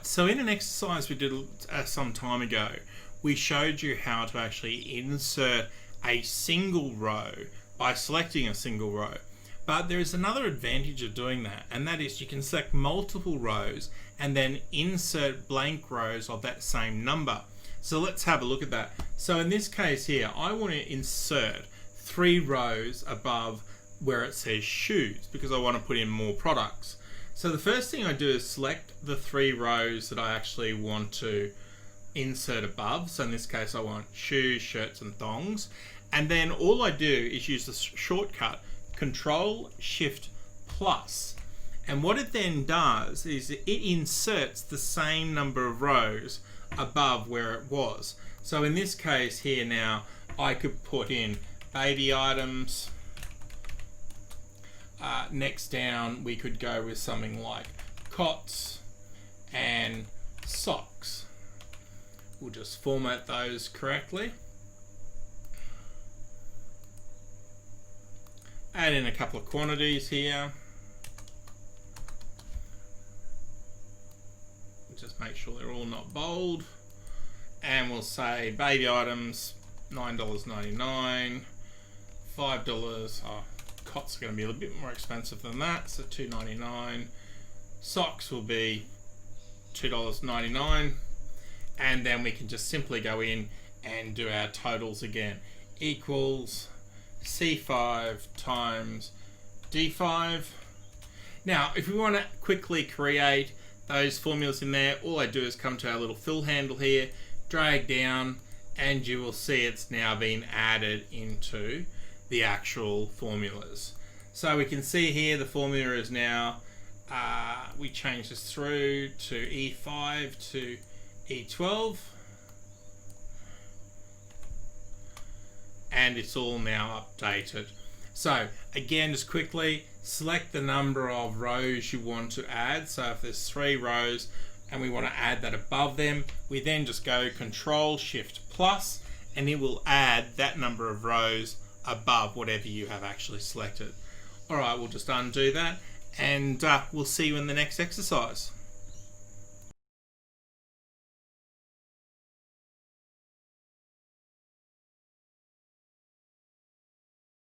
Alright, so in an exercise we did some time ago, we showed you how to actually insert a single row by selecting a single row. But there is another advantage of doing that, and that is you can select multiple rows and then insert blank rows of that same number. So let's have a look at that. So in this case here, I want to insert 3 rows above where it says shoes because I want to put in more products. So the first thing I do is select the 3 rows that I actually want to insert above. So in this case I want shoes, shirts and thongs. And then all I do is use the shortcut Control Shift Plus. And what it then does is it inserts the same number of rows above where it was. So in this case here now, I could put in baby items. Next down we could go with something like cots and socks. We'll just format those correctly. Add in a couple of quantities here. Just make sure they're all not bold. And we'll say baby items, $9.99, $5. Oh, cots are going to be a little bit more expensive than that, so $2.99. Socks will be $2.99. And then we can just simply go in and do our totals again. Equals C5 times D5. Now, if we want to quickly create those formulas in there, all I do is come to our little fill handle here, drag down, and you will see it's now been added into the actual formulas. So we can see here the formula is now, we change this through to E5 to E12. And it's all now updated. So again, just quickly select the number of rows you want to add. So if there's 3 rows and we want to add that above them, we then just go Control Shift Plus and it will add that number of rows above whatever you have actually selected. Alright, we'll just undo that and we'll see you in the next exercise.